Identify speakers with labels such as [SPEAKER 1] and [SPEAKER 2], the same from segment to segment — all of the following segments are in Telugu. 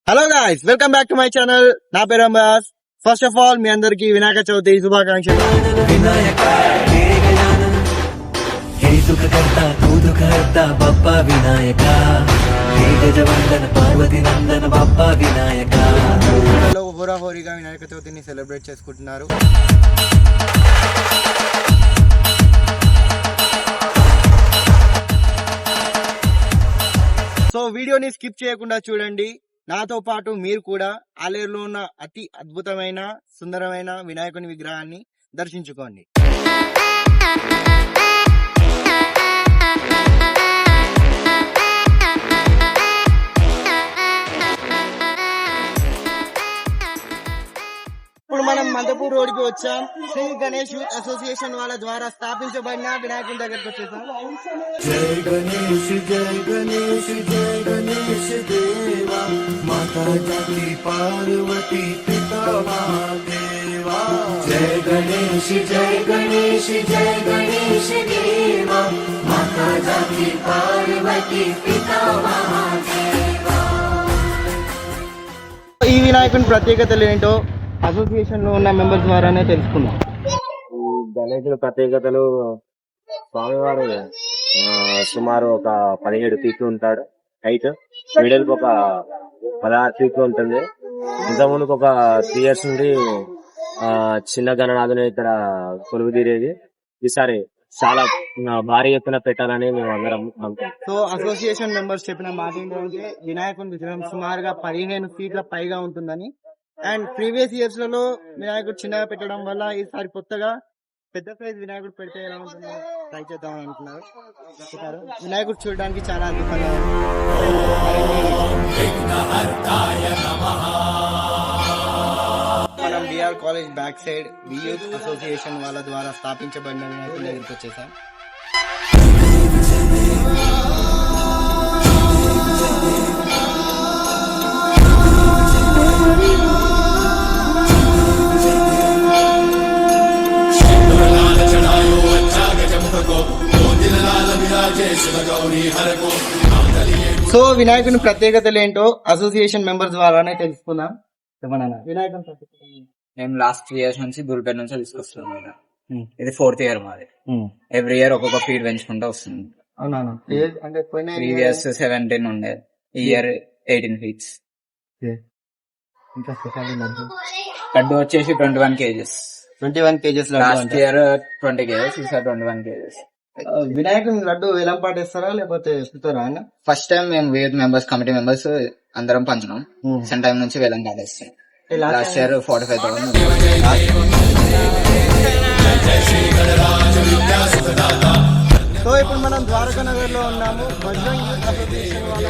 [SPEAKER 1] Hello guys, welcome back to my channel. నా పేరు అంబాస్. ఫస్ట్ ఆఫ్ ఆల్ మీ అందరికి వినాయక చవితి శుభాకాంక్షలు.
[SPEAKER 2] వినాయక హే గజానన హే సుఖకర్త తూ దుఃఖహర్త బప్పా వినాయక హే గజవందన పార్వతి నందన బప్పా వినాయక.
[SPEAKER 1] హోరాహోరీగా వినాయక చవితిని సెలబ్రేట్ చేసుకుంటున్నారు. సో వీడియోని స్కిప్ చేయకుండా చూడండి. నాతో పాటు మీరు కూడా ఆలేరులో ఉన్న అతి అద్భుతమైన సుందరమైన వినాయకుని విగ్రహాన్ని దర్శించుకోండి. ఇప్పుడు మనం మందపూర్ రోడ్కి వచ్చాం. శ్రీ గణేష్ యూత్ అసోసియేషన్ వాళ్ళ ద్వారా స్థాపించబడిన వినాయకుని దగ్గరకు వచ్చేసాం.
[SPEAKER 2] జై గణేష్ జై గణేష్ జై గణేష్ దేవా మాతా జాతి పార్వతి పితా మహాదేవా. జై గణేష్ జై గణేష్ జై గణేష్ దేవా మాతా జాతి పార్వతి పితా మహాదేవా.
[SPEAKER 1] ఈ వినాయకుని ప్రత్యేకతలు ఏంటో అసోసియేషన్ లో ఉన్న మెంబర్స్ ద్వారానే తెలుసుకున్నాం.
[SPEAKER 3] గణేశుల ప్రత్యేకతలు, స్వామివారు సుమారు ఒక 17 ఫీట్లు ఉంటాడు హైట్, మిడిల్ కి ఒక 16 ఫీట్లు ఉంటుంది. ఇంతకుముందుకు ఒక 3 years నుండి చిన్న గణనాథుని ఇక్కడ కొలువు తీరేది. ఈసారి చాలా భారీ ఎత్తున పెట్టాలని మేము అందరం అనుకుంటున్నాం.
[SPEAKER 1] సో అసోసియేషన్ మెంబర్స్ చెప్పిన మాట ఏంటంటే వినాయకుని విగ్రహం సుమారుగా 15 ఫీట్ల పైగా ఉంటుందని. అండ్ ప్రీవియస్ ఇయర్స్ లలో వినాయకుడు చిన్నగా పెట్టడం వల్ల ఈసారి కొత్తగా పెద్ద సైజ్ వినాయకుడు పెడితే ఎలా ఉంటుందో ట్రై చేద్దామని అనుకున్నారు. వినాయకుడు చూడడానికి చాలా అద్భుతంగా ఉంది. మనం BR college back side youth association వాళ్ళ ద్వారా స్థాపించబడిన వినాయకుడి దగ్గరికి వచ్చేసాం. సో వినాయకుని ప్రత్యేకతలు ఏంటో అసోసియేషన్ మెంబర్స్ ద్వారానే తెలుసుకుందాం. వినాయకుని ప్రత్యేకత
[SPEAKER 4] మేము లాస్ట్ 3 years నుంచి దూల్పేట నుంచి తీసుకొస్తున్నాం. ఇది 4th year మాది. ఎవ్రీ ఇయర్ ఒక్కొక్క ఫీట్ పెంచుకుంటూ వస్తుంది.
[SPEAKER 1] అవునా? అంటే
[SPEAKER 4] ప్రీవియస్ 17 ఉండే, ఈ ఇయర్ 18 feet. లడ్డు వచ్చేసి 21 kgs.
[SPEAKER 1] 21 kgs
[SPEAKER 4] last year 20 kgs, ఈసారి 21 kgs.
[SPEAKER 1] వినాయకుని లడ్డు వేలం పాటేస్తారా లేకపోతే ఇస్తారా?
[SPEAKER 4] ఫస్ట్ టైం మేము వేద్ మెంబర్స్, కమిటీ మెంబర్స్ అందరం పంచినాం. సెకండ్ టైం నుంచి వేలం పాటేస్తాం. Last year 45,000.
[SPEAKER 1] సో ఇప్పుడు మనం ద్వారకా నగర్ లో ఉన్నాము. బజరంగ్ యూత్ అసోసియేషన్ వాళ్ళ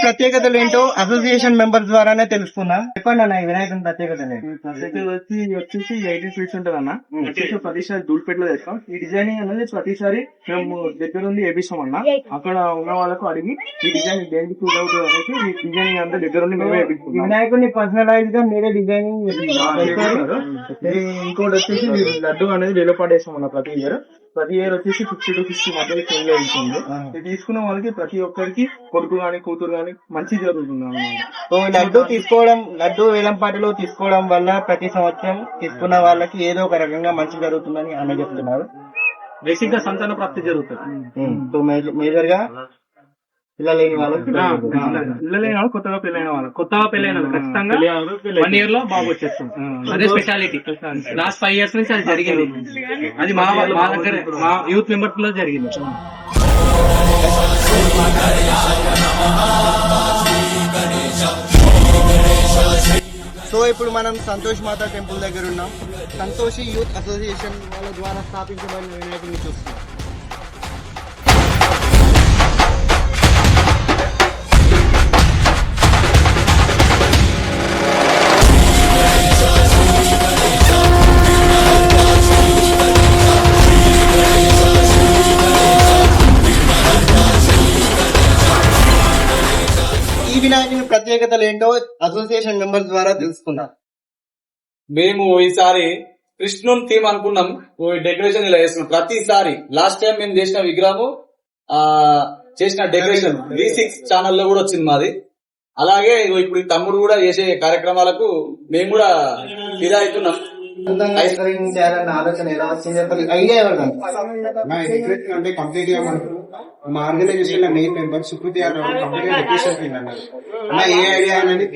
[SPEAKER 1] ప్రత్యేకతలు ఏంటో అసోసియేషన్ మెంబర్స్ ద్వారానే తెలుసుకున్నా. చెప్పండి అన్న, ఈ వినాయకుని ప్రత్యేకతలు.
[SPEAKER 5] ప్రత్యేకత వచ్చేసి 18 feet ఉంటుంది అన్న. వచ్చేసి ప్రతిసారి దూల్పేటలో చేస్తాం. ఈ డిజైనింగ్ అనేది ప్రతిసారి మేము దగ్గర ఉంది వేపిస్తాం అన్న. అక్కడ ఉన్న వాళ్ళకు అడిగి ఈ డిజైన్ దేనికి సూట్ అవుతుంది అనేది ఈ డిజైనింగ్ అంతా దగ్గర ఉండి మేమే వేపిస్తాం.
[SPEAKER 1] వినాయకుడిని పర్సనలైజ్ గా మీరే డిజైనింగ్.
[SPEAKER 5] ఇంకోటి వచ్చేసి లడ్డు అనేది వేలపాటేస్తాం అన్న. ప్రతి ఇయర్ వచ్చేసి 50 to 60 మధ్య చేంజ్ అవుతుంది. ఇది తీసుకున్న వాళ్ళకి ప్రతి ఒక్కరికి కొడుకు గాని కూతురు గాని మంచి జరుగుతుంది అన్నమాట.
[SPEAKER 1] లడ్డు వేలంపాటిలో తీసుకోవడం వల్ల ప్రతి సంవత్సరం తీసుకున్న వాళ్ళకి ఏదో ఒక రకంగా మంచి జరుగుతుందని అన్న చెప్తున్నారు.
[SPEAKER 5] బేసిక్ గా సంతాన ప్రాప్తి జరుగుతుంది.
[SPEAKER 1] సో మేజర్ గా పిల్లలు లేని
[SPEAKER 5] వాళ్ళు కొత్తగా పెళ్ళైన వాళ్ళు ఖచ్చితంగా 1 year లో బాబు వచ్చేస్తుంది. అదే స్పెషాలిటీ. లాస్ట్ 5 years నుంచి అది జరిగింది. అది మా దగ్గర మా యూత్ మెంబర్స్ లో జరిగింది.
[SPEAKER 1] సో ఇప్పుడు మనం సంతోష్ మాతా టెంపుల్ దగ్గర ఉన్నాం. సంతోషి యూత్ అసోసియేషన్ వాళ్ళ ద్వారా స్థాపించబడిన వినాయకుడిని చూస్తున్నాం. వినాయకుని ప్రత్యేకతలు ఏంటో అసోసియేషన్ మెంబర్స్ ద్వారా తెలుసుకుందాం.
[SPEAKER 6] మేము ఈసారి కృష్ణుని థీమ్ అనుకున్నాం. డెకరేషన్ ఇలా వేసుకున్నాం ప్రతిసారి. లాస్ట్ టైం మేము చేసిన విగ్రహము చేసిన డెకరేషన్ V6 ఛానల్లో కూడా వచ్చింది మాది. అలాగే ఇప్పుడు ఈ తమ్ముడు కూడా చేసే కార్యక్రమాలకు మేము కూడా ఫిదా అవుతున్నాం.
[SPEAKER 1] డెకరేషన్ చేయాలన్న ఆలోచన ఎలా వచ్చింది? ఐడియా ఎవరిదండి?
[SPEAKER 7] నా డెకరేషన్ అంటే కంప్లీట్ గా మా ఆర్గనైజేషన్ లో మెయిన్ మెంబర్ సుకృతి కంప్లీట్ గా డెకరేషన్ కింద అన్నారు. నా ఏ ఐడియా అనేది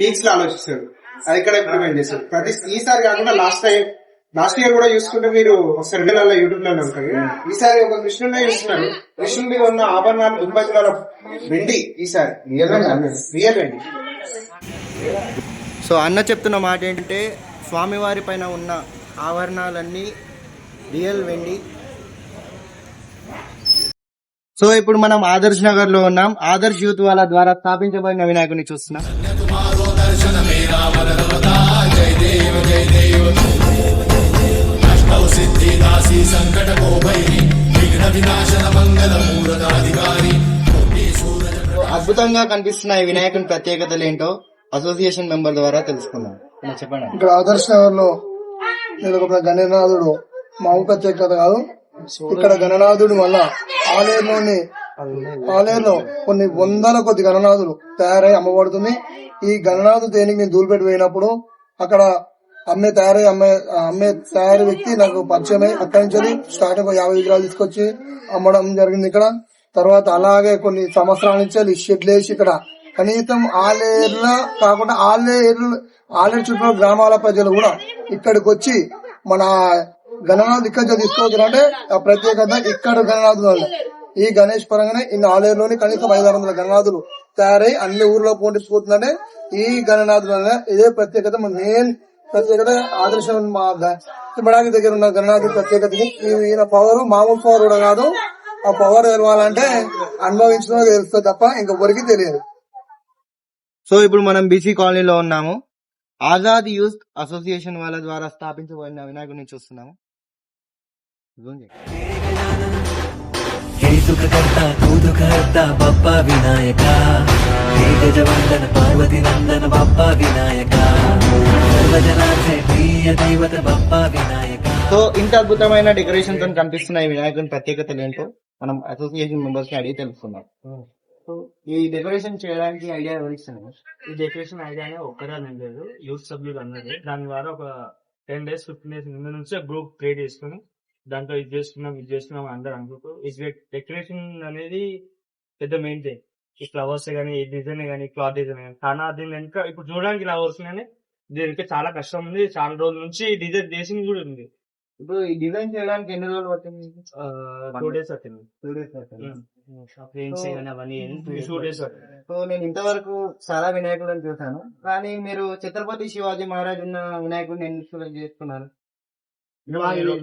[SPEAKER 7] వీక్స్ లో ఆలోచిస్తారు, అది ఇక్కడ ఇంప్లిమెంట్ చేస్తారు. ఈసారి కాకుండా లాస్ట్ ఇయర్ కూడా చూసుకుంటే మీరు ఒకసారి యూట్యూబ్ లో ఉంటారు. ఈసారి ఒక కృష్ణుడే చూస్తున్నారు. కృష్ణుడి మీద ఉన్న ఆభరణాలు 90 తులాల వెండి ఈసారి రియల్ వెండి.
[SPEAKER 1] సో అన్న చెప్తున్న మాట ఏంటంటే స్వామివారి పైన ఉన్న ఆభరణాలన్నీ రియల్ వెండి. సో ఇప్పుడు మనం ఆదర్శ్ నగర్ లో ఉన్నాం. ఆదర్శ్ యూత్ వాళ్ళ ద్వారా స్థాపించబడిన వినాయకుడిని చూస్తున్నాం. అద్భుతంగా కనిపిస్తున్న ఈ వినాయకుని ప్రత్యేకతలు ఏంటో అసోసియేషన్ మెంబర్ ద్వారా తెలుసుకుందాం. చెప్పండి.
[SPEAKER 8] ఇక్కడ ఆదర్శ నగర్ లో నెలకొన్న గణనాథుడు మామూలు ప్రత్యేకత కాదు. ఇక్కడ గణనాథుడు వల్ల ఆలయంలో కొన్ని వందల కొద్ది గణనాథులు తయారై అమ్మబడుతుంది. ఈ గణనాథుడు దేనికి నేను ధూళిపెట్టి పోయినప్పుడు అక్కడ అమ్మే తయారీ వ్యక్తి నాకు పరిచయమై అక్కడి నుంచి స్టార్టింగ్ 50 విగ్రహాలు తీసుకొచ్చి అమ్మడం జరిగింది ఇక్కడ. తర్వాత అలాగే కొన్ని సంవత్సరాల నుంచి షెడ్లు వేసి ఇక్కడ కనీసం ఆలేరులో కాకుండా ఆలేరు చుట్టూ గ్రామాల ప్రజలు కూడా ఇక్కడికి వచ్చి మన గణనాథ్ ఇక్కడ తీసుకోవచ్చు. అంటే ఆ ప్రత్యేకత ఇక్కడ గణనాథులు వల్ల ఈ గణేష్ పరంగానే ఇన్ని ఆలయంలోని కనీసం 500 గణనాథులు తయారై అన్ని ఊర్లో పోతుందంటే ఈ గణనాథుల వల్ల ఇదే ప్రత్యేకత. మెయిన్ ప్రత్యేకత ఆదర్శం మా తిమ్మడానికి దగ్గర ఉన్న గణనాథుల ప్రత్యేకతకి ఈయన పవర్ మామూలు పవర్ కూడా కాదు. ఆ పవర్ తెలవాలంటే అనుభవించడం తెలుస్తుంది తప్ప ఇంకొకరికి తెలియదు.
[SPEAKER 1] సో ఇప్పుడు మనం బీసీ కాలనీలో ఉన్నాము. ఆజాద్ యూత్ అసోసియేషన్ వాళ్ళ ద్వారా స్థాపించబడిన వినాయకుడిని చూస్తున్నాము.
[SPEAKER 9] हे सुखकर्ता तू दुःखहर्ता बाप्पा विनायका, हे गजवंदन पार्वती नंदन बाप्पा विनायका, सर्वजनांचे प्रिय दैवत बाप्पा विनायका.
[SPEAKER 1] సో ఇంత అద్భుతమైన డెకరేషన్ తో కనిపిస్తున్న ఈ వినాయకుని ప్రత్యేకతలు ఏంటో మనం అసోసియేషన్ మెంబర్స్ ని అడిగి తెలుసుకున్నాం. సో ఈ డెకరేషన్ చేయడానికి ఐడియా ఎవరిస్తున్నారు?
[SPEAKER 5] ఈ డెకరేషన్ ఐడియానే ఒక్కదాని లేదు, యూత్ సభ్యులు అన్నది. దాని ద్వారా ఒక 10 days 15 days ముందు నుంచి గ్రూప్ క్రియేట్ చేసుకుని దాంట్లో ఇది చేస్తున్నాం అందరు అనుకుంటూ. ఈ డెకరేషన్ అనేది పెద్ద మెయిన్ థింగ్. ఈ ఫ్లవర్స్ కానీ, ఈ డిజైన్ కానీ, క్లాత్ డిజైన్ కానీ చాలా దీని వెనుక ఇప్పుడు చూడడానికి ఇలా వస్తున్నాయి. దీనికి చాలా కష్టం ఉంది. చాలా రోజుల నుంచి డిజైన్ చేసింది కూడా ఉంది.
[SPEAKER 1] ఇప్పుడు ఈ డిజైన్ చేయడానికి ఎన్ని రోజులు పట్టింది?
[SPEAKER 5] 2 days పట్టింది.
[SPEAKER 1] 2 days పట్టింది.
[SPEAKER 5] అవన్నీ 2 days పట్టింది.
[SPEAKER 1] సో నేను ఇంతవరకు చాలా వినాయకులను చూసాను, కానీ మీరు ఛత్రపతి శివాజీ మహారాజ్ ఉన్న వినాయకుడిని ఎన్ని సెలెక్ట్ చేసుకున్నారు?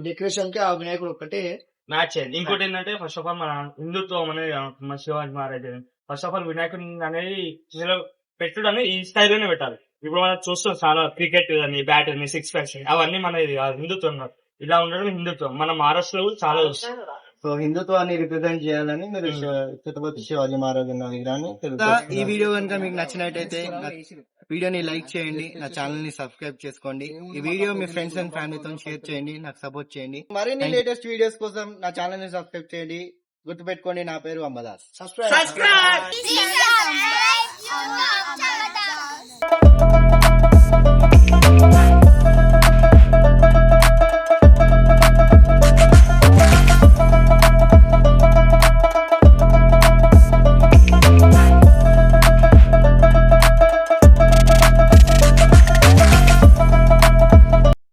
[SPEAKER 8] డెకరేషన్ కి ఆ వినాయకుడు ఒక్కటే
[SPEAKER 5] మ్యాచ్ అయింది. ఇంకోటి ఏంటంటే ఫస్ట్ ఆఫ్ ఆల్ మన హిందుత్వం అనేది మన Shivaji Maharaj first of all వినాయకుడు అనేది పెట్టుడు అనేది ఈ స్థాయిలోనే పెట్టాలి. ఇప్పుడు మనం చూస్తాం చాలా క్రికెట్ కానీ, బ్యాట్ కానీ, 6 packs అవన్నీ మన హిందుత్వం. ఇలా ఉండడం హిందుత్వం. మన మహారాష్ట్రలో కూడా చాలా చూస్తాం.
[SPEAKER 1] సో హిందుత్వాన్ని రిప్రజెంట్ చేయాలని మీరు ఛత్రపతి శివాజీ మహారాజ్ ఉన్న విగ్రహాన్ని తెలుసు. ఈ వీడియో కనుక మీకు నచ్చినట్టయితే వీడియోని లైక్ చేయండి, నా ఛానల్ ని సబ్స్క్రైబ్ చేసుకోండి. ఈ వీడియో మీ ఫ్రెండ్స్ అండ్ ఫ్యామిలీతో షేర్ చేయండి, నాకు సపోర్ట్ చేయండి. మరిన్ని లేటెస్ట్ వీడియోస్ కోసం నా ఛానల్ ని సబ్స్క్రైబ్ చేయండి. గుర్తుపెట్టుకోండి, నా పేరు అంబదాస్.
[SPEAKER 8] సబ్స్క్రైబ్